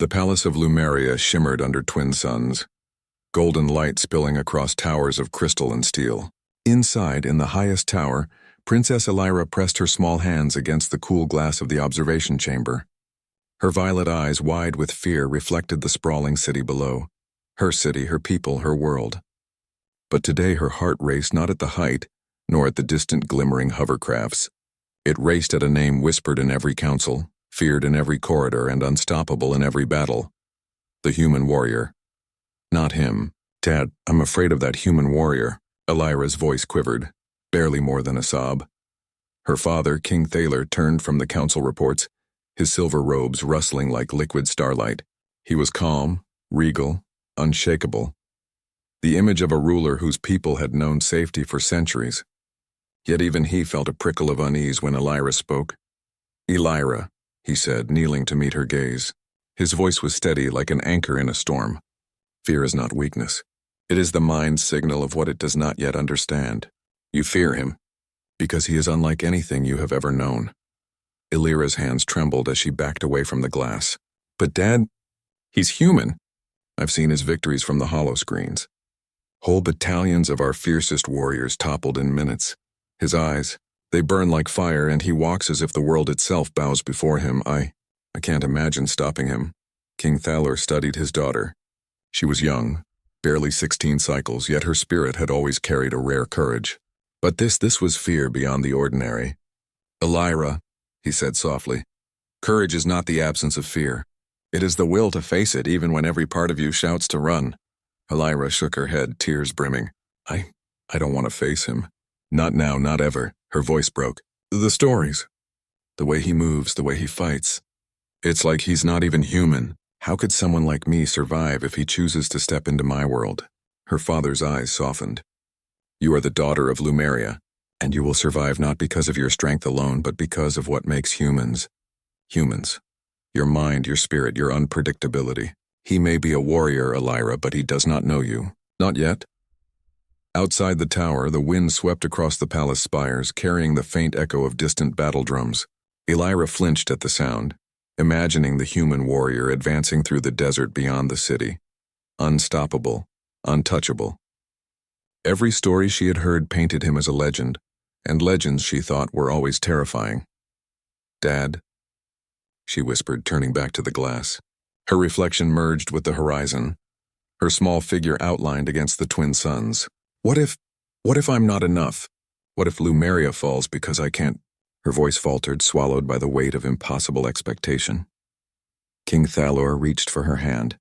The palace of Lumeria shimmered under twin suns, golden light spilling across towers of crystal and steel. Inside, in the highest tower, Princess Elyra pressed her small hands against the cool glass of the observation chamber. Her violet eyes, wide with fear, reflected the sprawling city below. Her city, her people, her world. But today her heart raced not at the height, nor at the distant glimmering hovercrafts. It raced at a name whispered in every council, feared in every corridor, and unstoppable in every battle. The human warrior. Not him. Dad, I'm afraid of that human warrior. Elyra's voice quivered, barely more than a sob. Her father, King Thaler, turned from the council reports, his silver robes rustling like liquid starlight. He was calm, regal, unshakable. The image of a ruler whose people had known safety for centuries. Yet even he felt a prickle of unease when Elyra spoke. Elyra, he said, kneeling to meet her gaze. His voice was steady like an anchor in a storm. Fear is not weakness. It is the mind's signal of what it does not yet understand. You fear him, because he is unlike anything you have ever known. Elyra's hands trembled as she backed away from the glass. But Dad, he's human. I've seen his victories from the hollow screens. Whole battalions of our fiercest warriors toppled in minutes. His eyes, they burn like fire, and he walks as if the world itself bows before him. I can't imagine stopping him. King Thaler studied his daughter. She was young, barely 16 cycles, yet her spirit had always carried a rare courage. But this was fear beyond the ordinary. Elyra, he said softly, courage is not the absence of fear. It is the will to face it even when every part of you shouts to run. Elyra shook her head, tears brimming. I don't want to face him. Not now, not ever. Her voice broke. The stories. The way he moves, the way he fights. It's like he's not even human. How could someone like me survive if he chooses to step into my world? Her father's eyes softened. You are the daughter of Lumeria, and you will survive not because of your strength alone, but because of what makes humans. Humans. Your mind, your spirit, your unpredictability. He may be a warrior, Elyra, but he does not know you. Not yet. Outside the tower, the wind swept across the palace spires, carrying the faint echo of distant battle drums. Elyra flinched at the sound, imagining the human warrior advancing through the desert beyond the city. Unstoppable, untouchable. Every story she had heard painted him as a legend, and legends, she thought, were always terrifying. Dad, she whispered, turning back to the glass. Her reflection merged with the horizon, her small figure outlined against the twin suns. What if I'm not enough? What if Lumeria falls because I can't? Her voice faltered, swallowed by the weight of impossible expectation. King Thaler reached for her hand.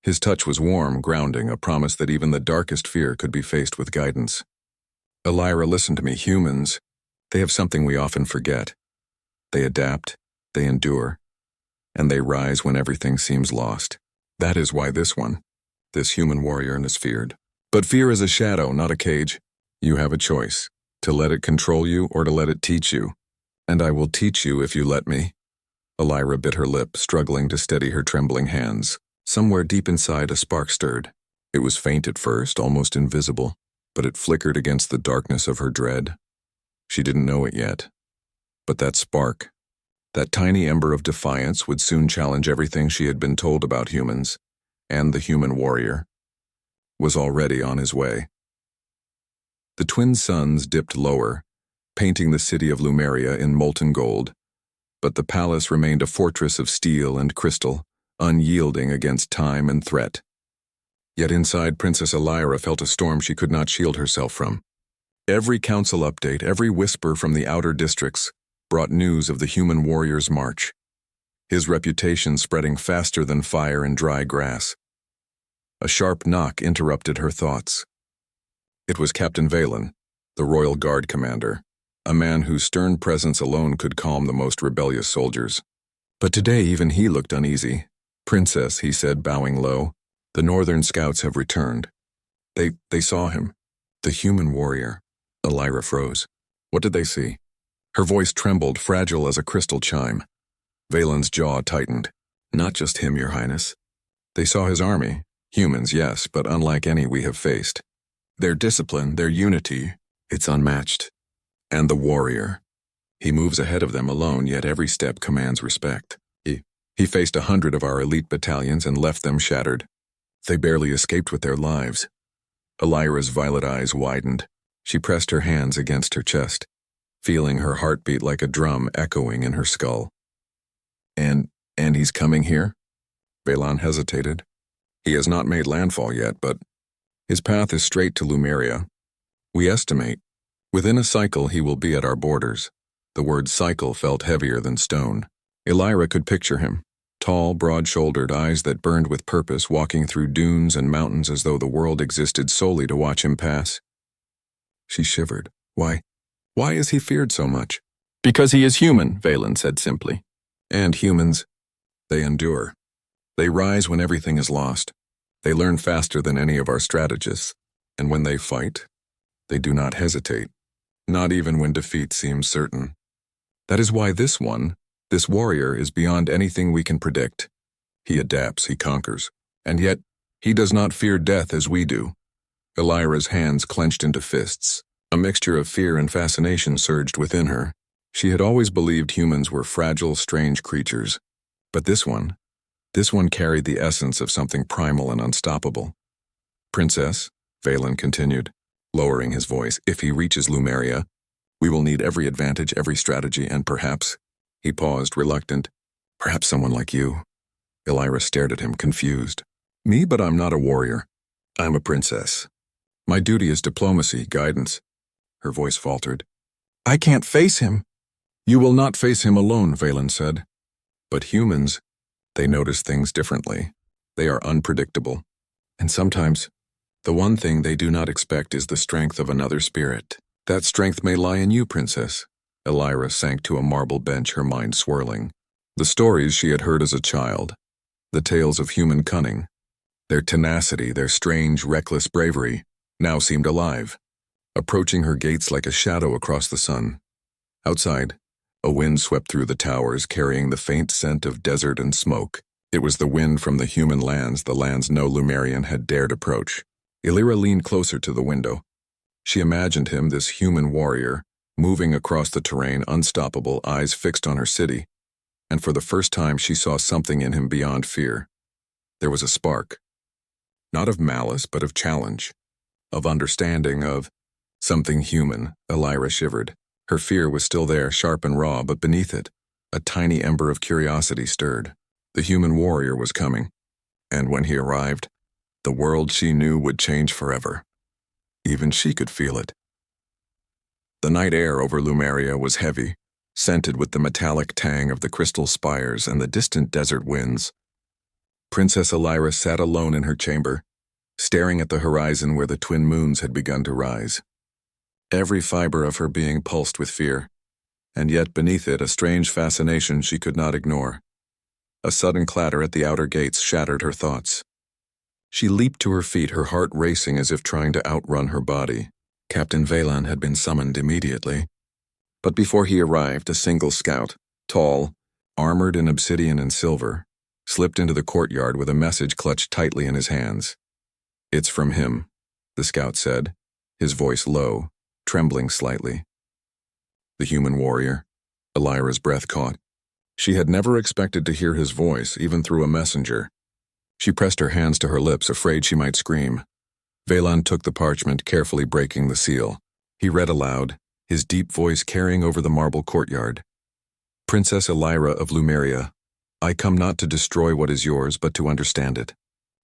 His touch was warm, grounding, a promise that even the darkest fear could be faced with guidance. Elyra, listen to me. Humans, they have something we often forget. They adapt, they endure, and they rise when everything seems lost. That is why this human warrior, is feared. But fear is a shadow, not a cage. You have a choice, to let it control you or to let it teach you. And I will teach you if you let me. Elyra bit her lip, struggling to steady her trembling hands. Somewhere deep inside, a spark stirred. It was faint at first, almost invisible, but it flickered against the darkness of her dread. She didn't know it yet. But that spark, that tiny ember of defiance, would soon challenge everything she had been told about humans, and the human warrior was already on his way. The twin suns dipped lower, painting the city of Lumeria in molten gold, but the palace remained a fortress of steel and crystal, unyielding against time and threat. Yet inside, Princess Elyra felt a storm she could not shield herself from. Every council update, every whisper from the outer districts, brought news of the human warrior's march, his reputation spreading faster than fire in dry grass. A sharp knock interrupted her thoughts. It was Captain Valen, the Royal Guard commander, a man whose stern presence alone could calm the most rebellious soldiers. But today even he looked uneasy. Princess, he said, bowing low, the northern scouts have returned. They saw him. The human warrior. Elyra froze. What did they see? Her voice trembled, fragile as a crystal chime. Valen's jaw tightened. Not just him, Your Highness. They saw his army. Humans, yes, but unlike any we have faced. Their discipline, their unity, it's unmatched. And the warrior. He moves ahead of them alone, yet every step commands respect. He faced 100 of our elite battalions and left them shattered. They barely escaped with their lives. Elyra's violet eyes widened. She pressed her hands against her chest, feeling her heartbeat like a drum echoing in her skull. And he's coming here? Vaylon hesitated. He has not made landfall yet, but his path is straight to Lumeria. We estimate, within a cycle he will be at our borders. The word cycle felt heavier than stone. Elyra could picture him, tall, broad-shouldered, eyes that burned with purpose, walking through dunes and mountains as though the world existed solely to watch him pass. She shivered. Why is he feared so much? Because he is human, Vaylon said simply. And humans, they endure. They rise when everything is lost. They learn faster than any of our strategists. And when they fight, they do not hesitate, not even when defeat seems certain. That is why this warrior, is beyond anything we can predict. He adapts, he conquers, and yet he does not fear death as we do. Elyra's hands clenched into fists. A mixture of fear and fascination surged within her. She had always believed humans were fragile, strange creatures. But this one carried the essence of something primal and unstoppable. Princess, Vaylon continued, lowering his voice, if he reaches Lumeria, we will need every advantage, every strategy, and perhaps, he paused, reluctant, perhaps someone like you. Elyra stared at him, confused. Me, but I'm not a warrior. I'm a princess. My duty is diplomacy, guidance. Her voice faltered. I can't face him. You will not face him alone, Vaylon said. But humans, they notice things differently. They are unpredictable. And sometimes, the one thing they do not expect is the strength of another spirit. That strength may lie in you, princess. Elyra sank to a marble bench, her mind swirling. The stories she had heard as a child, the tales of human cunning, their tenacity, their strange, reckless bravery, now seemed alive, approaching her gates like a shadow across the sun. Outside, a wind swept through the towers, carrying the faint scent of desert and smoke. It was the wind from the human lands, the lands no Lumerian had dared approach. Elyra leaned closer to the window. She imagined him, this human warrior, moving across the terrain, unstoppable, eyes fixed on her city. And for the first time she saw something in him beyond fear. There was a spark. Not of malice, but of challenge. Of understanding, of something human. Elyra shivered. Her fear was still there, sharp and raw, but beneath it, a tiny ember of curiosity stirred. The human warrior was coming. And when he arrived, the world she knew would change forever. Even she could feel it. The night air over Lumeria was heavy, scented with the metallic tang of the crystal spires and the distant desert winds. Princess Elyra sat alone in her chamber, staring at the horizon where the twin moons had begun to rise. Every fiber of her being pulsed with fear, and yet beneath it a strange fascination she could not ignore. A sudden clatter at the outer gates shattered her thoughts. She leaped to her feet, her heart racing as if trying to outrun her body. Captain Vaylon had been summoned immediately. But before he arrived, a single scout, tall, armored in obsidian and silver, slipped into the courtyard with a message clutched tightly in his hands. It's from him, the scout said, his voice low, trembling slightly. The human warrior. Elyra's breath caught. She had never expected to hear his voice, even through a messenger. She pressed her hands to her lips, afraid she might scream. Vaylon took the parchment, carefully breaking the seal. He read aloud, his deep voice carrying over the marble courtyard. Princess Elyra of Lumeria, I come not to destroy what is yours, but to understand it.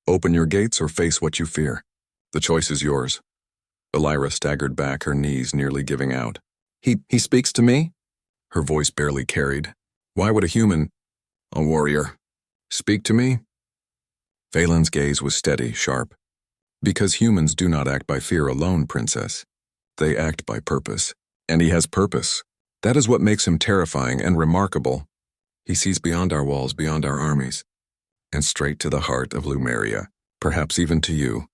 Open your gates or face what you fear. The choice is yours. Elyra staggered back, her knees nearly giving out. He speaks to me? Her voice barely carried. Why would a warrior, speak to me? Vaylon's gaze was steady, sharp. Because humans do not act by fear alone, princess. They act by purpose. And he has purpose. That is what makes him terrifying and remarkable. He sees beyond our walls, beyond our armies, and straight to the heart of Lumeria, perhaps even to you.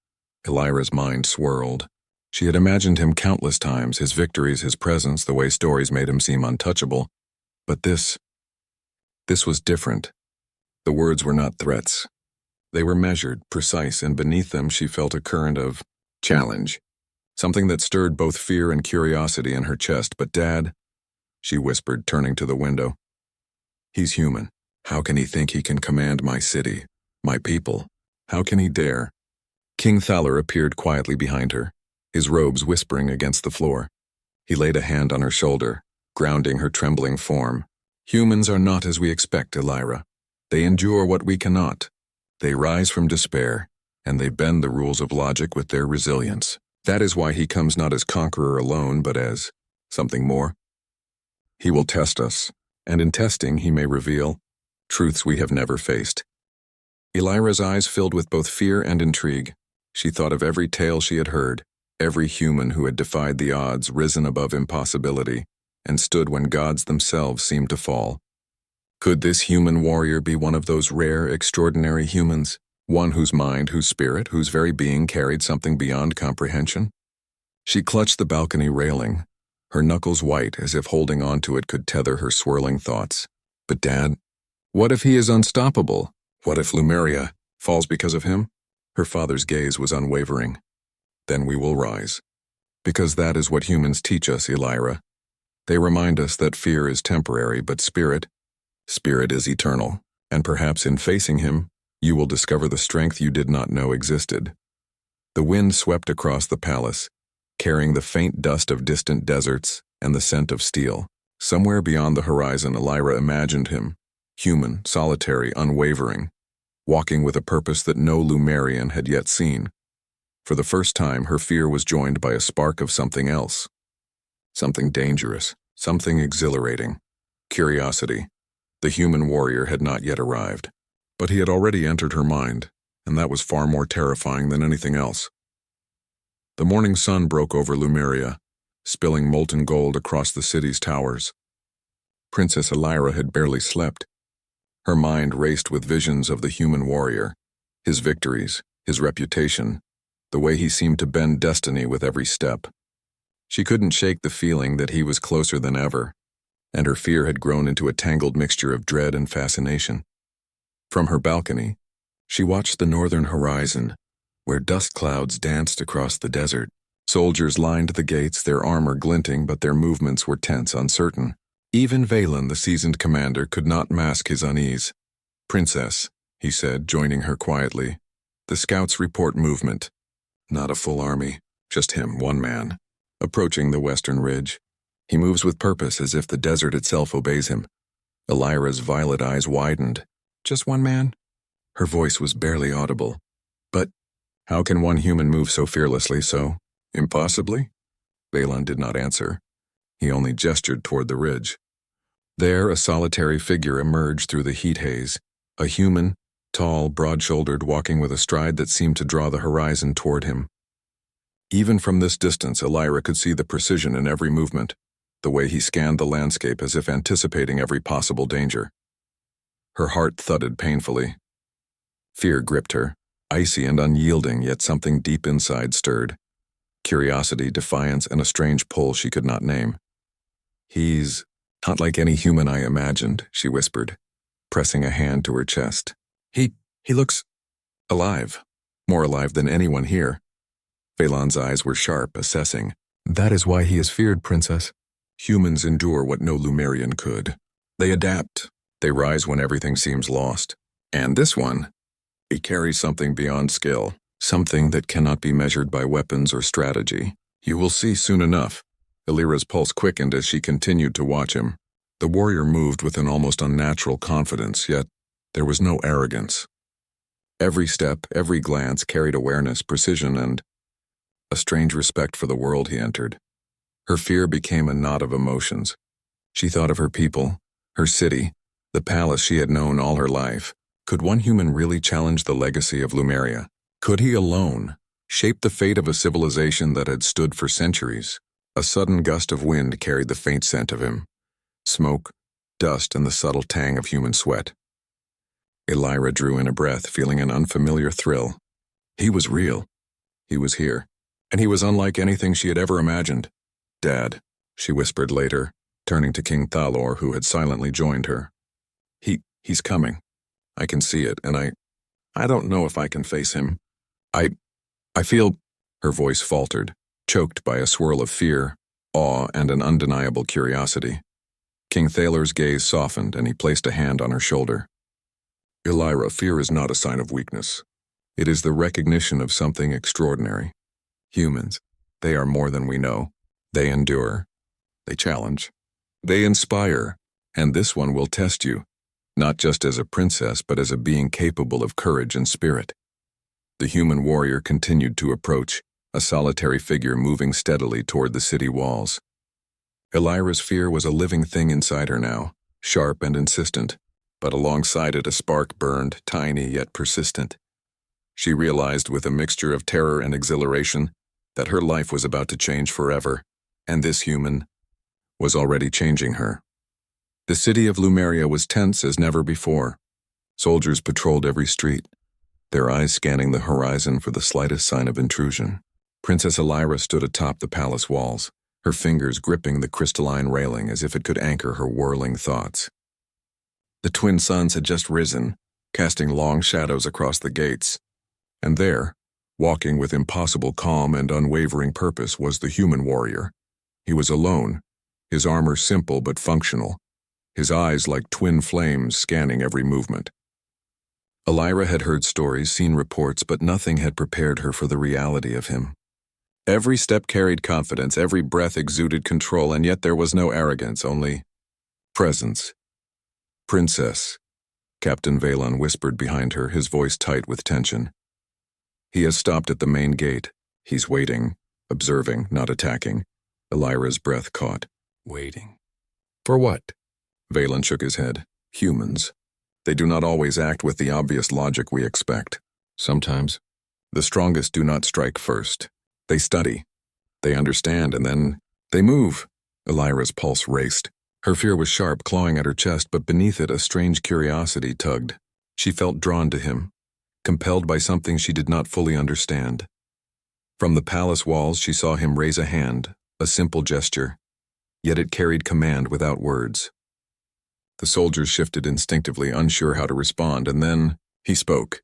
Elyra's mind swirled. She had imagined him countless times, his victories, his presence, the way stories made him seem untouchable. But this was different. The words were not threats. They were measured, precise, and beneath them she felt a current of challenge. Something that stirred both fear and curiosity in her chest. But Dad, she whispered, turning to the window. He's human. How can he think he can command my city, my people? How can he dare? King Thaler appeared quietly behind her, his robes whispering against the floor. He laid a hand on her shoulder, grounding her trembling form. Humans are not as we expect, Elyra. They endure what we cannot. They rise from despair, and they bend the rules of logic with their resilience. That is why he comes not as conqueror alone, but as something more. He will test us, and in testing he may reveal truths we have never faced. Elyra's eyes filled with both fear and intrigue. She thought of every tale she had heard, every human who had defied the odds, risen above impossibility, and stood when gods themselves seemed to fall. Could this human warrior be one of those rare, extraordinary humans, one whose mind, whose spirit, whose very being carried something beyond comprehension? She clutched the balcony railing, her knuckles white as if holding onto it could tether her swirling thoughts. But Dad, what if he is unstoppable? What if Lumeria falls because of him? Her father's gaze was unwavering. Then we will rise. Because that is what humans teach us, Elyra. They remind us that fear is temporary, but spirit is eternal. And perhaps in facing him, you will discover the strength you did not know existed. The wind swept across the palace, carrying the faint dust of distant deserts and the scent of steel. Somewhere beyond the horizon, Elyra imagined him, human, solitary, unwavering, walking with a purpose that no Lumerian had yet seen. For the first time, her fear was joined by a spark of something else. Something dangerous, something exhilarating. Curiosity. The human warrior had not yet arrived, but he had already entered her mind, and that was far more terrifying than anything else. The morning sun broke over Lumeria, spilling molten gold across the city's towers. Princess Elyra had barely slept. Her mind raced with visions of the human warrior, his victories, his reputation, the way he seemed to bend destiny with every step. She couldn't shake the feeling that he was closer than ever, and her fear had grown into a tangled mixture of dread and fascination. From her balcony, she watched the northern horizon, where dust clouds danced across the desert. Soldiers lined the gates, their armor glinting, but their movements were tense, uncertain. Even Valen, the seasoned commander, could not mask his unease. "Princess," he said, joining her quietly. "The scouts report movement. Not a full army, just him, one man, approaching the western ridge. He moves with purpose, as if the desert itself obeys him." Elyra's violet eyes widened. "Just one man?" Her voice was barely audible. "But how can one human move so fearlessly, so impossibly?" Valen did not answer. He only gestured toward the ridge. There, a solitary figure emerged through the heat haze, a human, tall, broad-shouldered, walking with a stride that seemed to draw the horizon toward him. Even from this distance, Elyra could see the precision in every movement, the way he scanned the landscape as if anticipating every possible danger. Her heart thudded painfully. Fear gripped her, icy and unyielding, yet something deep inside stirred. Curiosity, defiance, and a strange pull she could not name. "He's not like any human I imagined," she whispered, pressing a hand to her chest. He looks alive, more alive than anyone here." Valen's eyes were sharp, assessing. "That is why he is feared, Princess. Humans endure what no Lumerian could. They adapt. They rise when everything seems lost. And this one, he carries something beyond skill, something that cannot be measured by weapons or strategy. You will see soon enough." Elyra's pulse quickened as she continued to watch him. The warrior moved with an almost unnatural confidence, yet there was no arrogance. Every step, every glance carried awareness, precision, and a strange respect for the world he entered. Her fear became a knot of emotions. She thought of her people, her city, the palace she had known all her life. Could one human really challenge the legacy of Lumeria? Could he alone shape the fate of a civilization that had stood for centuries? A sudden gust of wind carried the faint scent of him. Smoke, dust, and the subtle tang of human sweat. Elyra drew in a breath, feeling an unfamiliar thrill. He was real. He was here. And he was unlike anything she had ever imagined. "Dad," she whispered later, turning to King Thalor, who had silently joined her. He's coming. I can see it, and I don't know if I can face him. I feel," her voice faltered, choked by a swirl of fear, awe, and an undeniable curiosity. King Thalor's gaze softened, and he placed a hand on her shoulder. Elyra, fear is not a sign of weakness. It is the recognition of something extraordinary. Humans, they are more than we know. They endure. They challenge. They inspire. And this one will test you, not just as a princess, but as a being capable of courage and spirit. The human warrior continued to approach, a solitary figure moving steadily toward the city walls. Elyra's fear was a living thing inside her now, sharp and insistent, but alongside it a spark burned, tiny yet persistent. She realized with a mixture of terror and exhilaration that her life was about to change forever, and this human was already changing her. The city of Lumeria was tense as never before. Soldiers patrolled every street, their eyes scanning the horizon for the slightest sign of intrusion. Princess Elyra stood atop the palace walls, her fingers gripping the crystalline railing as if it could anchor her whirling thoughts. The twin suns had just risen, casting long shadows across the gates. And there, walking with impossible calm and unwavering purpose, was the human warrior. He was alone, his armor simple but functional, his eyes like twin flames scanning every movement. Elyra had heard stories, seen reports, but nothing had prepared her for the reality of him. Every step carried confidence, every breath exuded control, and yet there was no arrogance, only presence. "Princess," Captain Valon whispered behind her, his voice tight with tension. "He has stopped at the main gate. He's waiting, observing, not attacking." Elyra's breath caught. Waiting. For what? Valon shook his head. Humans. They do not always act with the obvious logic we expect. Sometimes, the strongest do not strike first. They study. They understand, and then they move. Elyra's pulse raced. Her fear was sharp, clawing at her chest, but beneath it a strange curiosity tugged. She felt drawn to him, compelled by something she did not fully understand. From the palace walls she saw him raise a hand, a simple gesture, yet it carried command without words. The soldiers shifted instinctively, unsure how to respond, and then he spoke.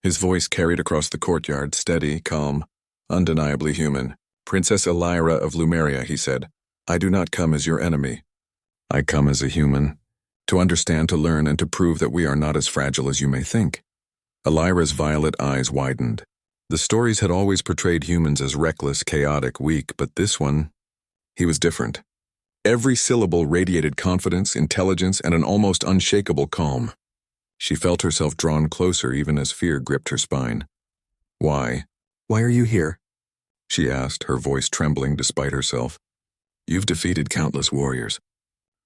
His voice carried across the courtyard, steady, calm, undeniably human. "Princess Elyra of Lumeria," he said, "I do not come as your enemy. I come as a human, to understand, to learn, and to prove that we are not as fragile as you may think." Elyra's violet eyes widened. The stories had always portrayed humans as reckless, chaotic, weak, but this one, he was different. Every syllable radiated confidence, intelligence, and an almost unshakable calm. She felt herself drawn closer even as fear gripped her spine. "Why? Why are you here?" she asked, her voice trembling despite herself. "You've defeated countless warriors,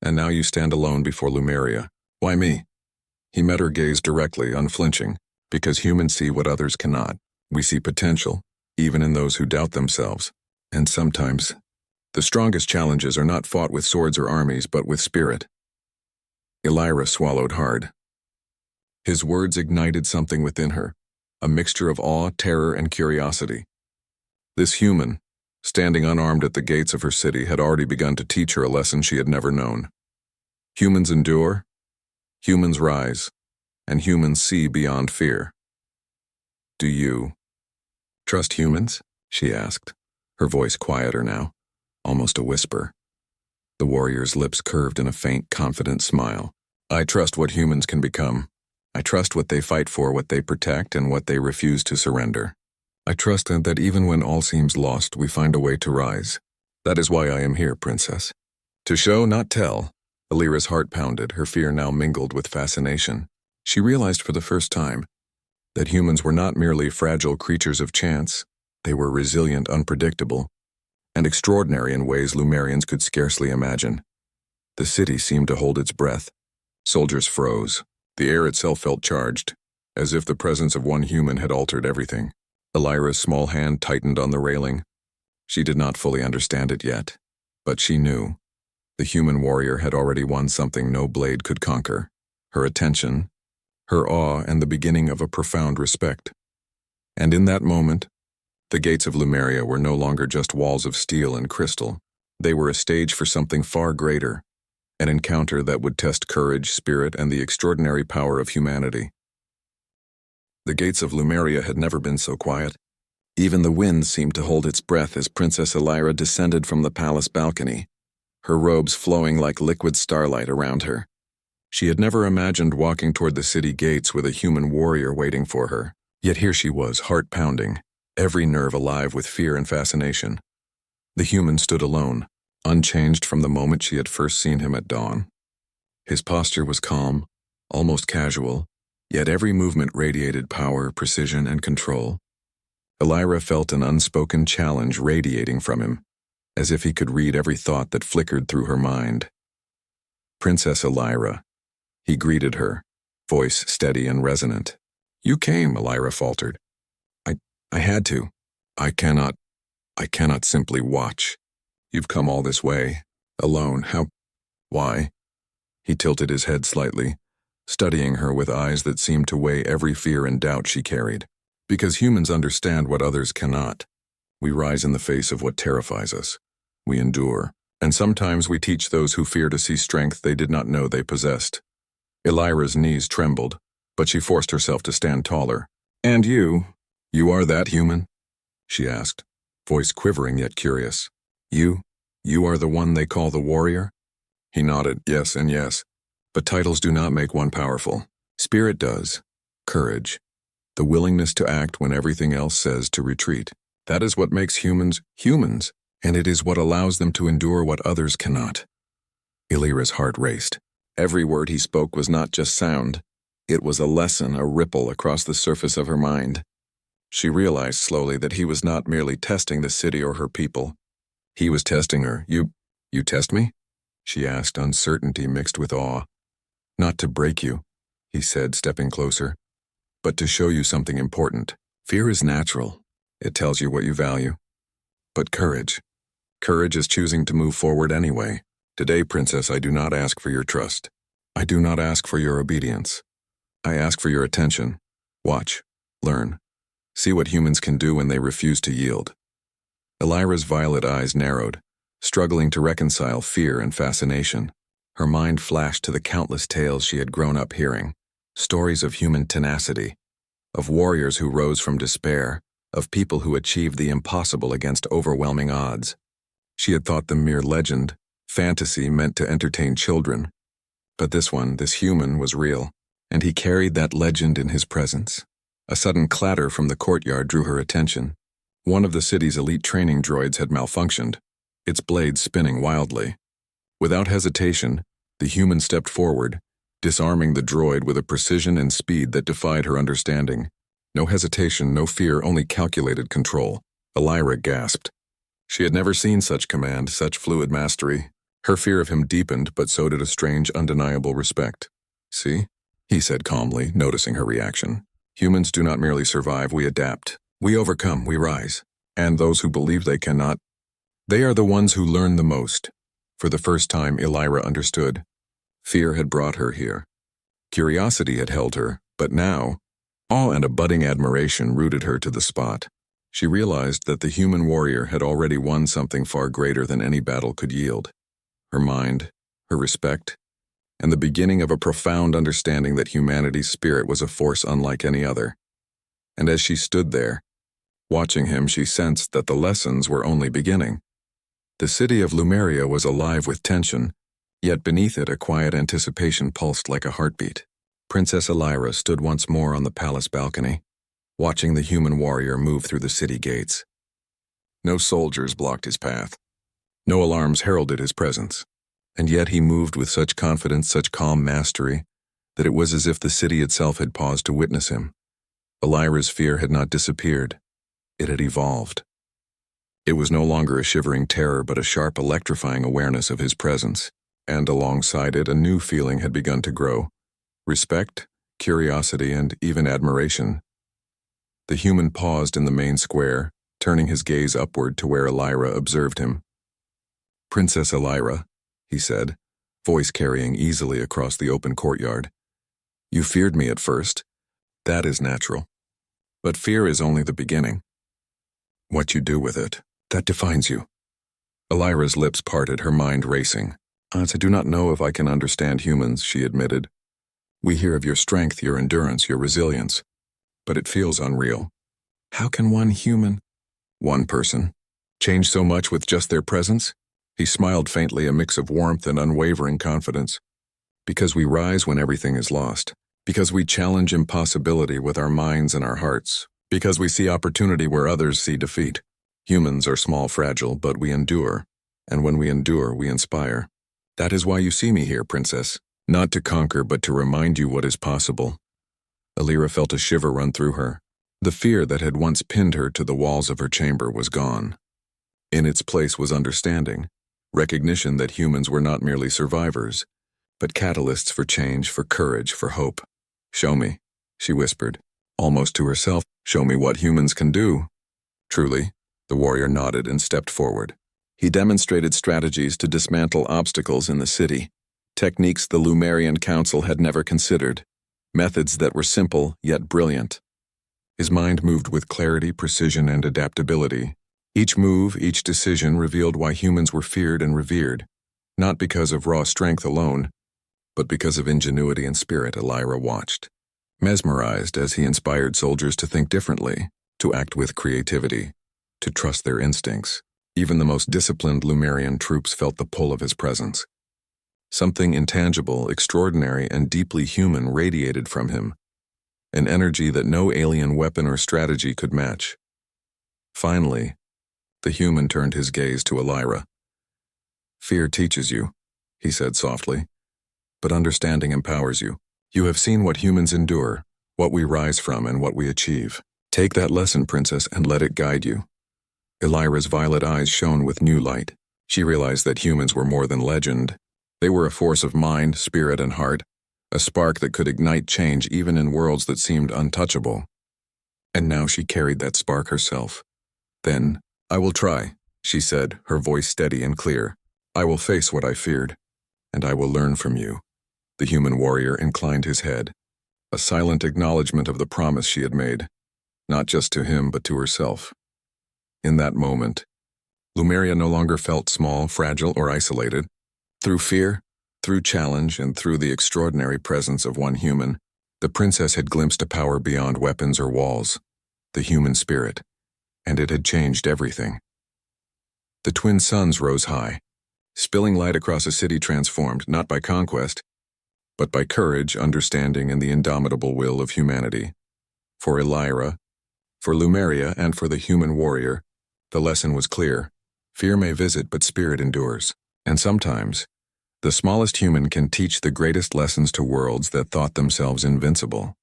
and now you stand alone before Lumeria. Why me?" He met her gaze directly, unflinching. "Because humans see what others cannot. We see potential, even in those who doubt themselves. And sometimes, the strongest challenges are not fought with swords or armies, but with spirit." Elyra swallowed hard. His words ignited something within her, a mixture of awe, terror, and curiosity. This human, standing unarmed at the gates of her city, had already begun to teach her a lesson she had never known. Humans endure, humans rise, and humans see beyond fear. "Do you trust humans?" she asked, her voice quieter now, almost a whisper. The warrior's lips curved in a faint, confident smile. "I trust what humans can become. I trust what they fight for, what they protect, and what they refuse to surrender. I trust that even when all seems lost, we find a way to rise. That is why I am here, Princess. To show, not tell." Elyra's heart pounded, her fear now mingled with fascination. She realized for the first time that humans were not merely fragile creatures of chance. They were resilient, unpredictable, and extraordinary in ways Lumerians could scarcely imagine. The city seemed to hold its breath. Soldiers froze. The air itself felt charged, as if the presence of one human had altered everything. Elyra's small hand tightened on the railing. She did not fully understand it yet, but she knew. The human warrior had already won something no blade could conquer: her attention, her awe, and the beginning of a profound respect. And in that moment, the gates of Lumeria were no longer just walls of steel and crystal. They were a stage for something far greater, an encounter that would test courage, spirit, and the extraordinary power of humanity. The gates of Lumeria had never been so quiet. Even the wind seemed to hold its breath as Princess Elyra descended from the palace balcony, her robes flowing like liquid starlight around her. She had never imagined walking toward the city gates with a human warrior waiting for her. Yet here she was, heart pounding, every nerve alive with fear and fascination. The human stood alone, unchanged from the moment she had first seen him at dawn. His posture was calm, almost casual, yet every movement radiated power, precision, and control. Elyra felt an unspoken challenge radiating from him, as if he could read every thought that flickered through her mind. "Princess Elyra," he greeted her, voice steady and resonant. "You came," Elyra faltered. I had to. I cannot simply watch. You've come all this way, alone. Why?" He tilted his head slightly, studying her with eyes that seemed to weigh every fear and doubt she carried. "Because humans understand what others cannot. We rise in the face of what terrifies us. We endure. And sometimes we teach those who fear to see strength they did not know they possessed." Elyra's knees trembled, but she forced herself to stand taller. "And you are that human?" she asked, voice quivering yet curious. You are the one they call the warrior?" He nodded, yes and yes. But titles do not make one powerful. Spirit does. Courage. The willingness to act when everything else says to retreat. That is what makes humans humans, and it is what allows them to endure what others cannot. Elyra's heart raced. Every word he spoke was not just sound. It was a lesson, a ripple across the surface of her mind. She realized slowly that he was not merely testing the city or her people. He was testing her. You test me?" she asked, uncertainty mixed with awe. "Not to break you," he said, stepping closer, "but to show you something important. Fear is natural. It tells you what you value. But courage is choosing to move forward anyway. Today, Princess, I do not ask for your trust. I do not ask for your obedience. I ask for your attention. Watch. Learn. See what humans can do when they refuse to yield." Elyra's violet eyes narrowed, struggling to reconcile fear and fascination. Her mind flashed to the countless tales she had grown up hearing, stories of human tenacity, of warriors who rose from despair, of people who achieved the impossible against overwhelming odds. She had thought them mere legend, fantasy meant to entertain children. But this human, was real, and he carried that legend in his presence. A sudden clatter from the courtyard drew her attention. One of the city's elite training droids had malfunctioned, its blades spinning wildly. Without hesitation, the human stepped forward, disarming the droid with a precision and speed that defied her understanding. No hesitation, no fear, only calculated control. Elyra gasped. She had never seen such command, such fluid mastery. Her fear of him deepened, but so did a strange, undeniable respect. "See?" he said calmly, noticing her reaction. "Humans do not merely survive, we adapt. We overcome, we rise. And those who believe they cannot, they are the ones who learn the most." For the first time, Elyra understood. Fear had brought her here. Curiosity had held her, but now, awe and a budding admiration rooted her to the spot. She realized that the human warrior had already won something far greater than any battle could yield. Her mind, her respect, and the beginning of a profound understanding that humanity's spirit was a force unlike any other. And as she stood there, watching him, she sensed that the lessons were only beginning. The city of Lumeria was alive with tension, yet beneath it a quiet anticipation pulsed like a heartbeat. Princess Elyra stood once more on the palace balcony, watching the human warrior move through the city gates. No soldiers blocked his path. No alarms heralded his presence. And yet he moved with such confidence, such calm mastery, that it was as if the city itself had paused to witness him. Elyra's fear had not disappeared. It had evolved. It was no longer a shivering terror, but a sharp, electrifying awareness of his presence. And alongside it, a new feeling had begun to grow. Respect, curiosity, and even admiration. The human paused in the main square, turning his gaze upward to where Elyra observed him. "Princess Elyra," he said, voice carrying easily across the open courtyard. "You feared me at first. That is natural. But fear is only the beginning. What you do with it, that defines you." Elyra's lips parted, her mind racing. "I do not know if I can understand humans," she admitted. "We hear of your strength, your endurance, your resilience. But it feels unreal. How can one person, change so much with just their presence?" He smiled faintly, a mix of warmth and unwavering confidence. Because we rise when everything is lost. Because we challenge impossibility with our minds and our hearts. Because we see opportunity where others see defeat. Humans are small, fragile, but we endure. And when we endure, we inspire. That is why you see me here, Princess. Not to conquer, but to remind you what is possible. Elyra felt a shiver run through her. The fear that had once pinned her to the walls of her chamber was gone. In its place was understanding, recognition that humans were not merely survivors, but catalysts for change, for courage, for hope. "Show me," she whispered, almost to herself. "Show me what humans can do." Truly, the warrior nodded and stepped forward. He demonstrated strategies to dismantle obstacles in the city, techniques the Lumerian Council had never considered, methods that were simple yet brilliant. His mind moved with clarity, precision, and adaptability. Each move, each decision revealed why humans were feared and revered, not because of raw strength alone, but because of ingenuity and spirit. Elyra watched, mesmerized as he inspired soldiers to think differently, to act with creativity, to trust their instincts. Even the most disciplined Lumerian troops felt the pull of his presence. Something intangible, extraordinary, and deeply human radiated from him, an energy that no alien weapon or strategy could match. Finally, the human turned his gaze to Elyra. "Fear teaches you," he said softly, "but understanding empowers you. You have seen what humans endure, what we rise from, and what we achieve. Take that lesson, Princess, and let it guide you." Elyra's violet eyes shone with new light. She realized that humans were more than legend. They were a force of mind, spirit, and heart, a spark that could ignite change even in worlds that seemed untouchable. And now she carried that spark herself. "Then, I will try," she said, her voice steady and clear. "I will face what I feared, and I will learn from you." The human warrior inclined his head, a silent acknowledgement of the promise she had made, not just to him but to herself. In that moment, Lumeria no longer felt small, fragile, or isolated. Through fear, through challenge, and through the extraordinary presence of one human, the princess had glimpsed a power beyond weapons or walls, the human spirit, and it had changed everything. The twin suns rose high, spilling light across a city transformed not by conquest, but by courage, understanding, and the indomitable will of humanity. For Elyra, for Lumeria, and for the human warrior, the lesson was clear. Fear may visit, but spirit endures. And sometimes, the smallest human can teach the greatest lessons to worlds that thought themselves invincible.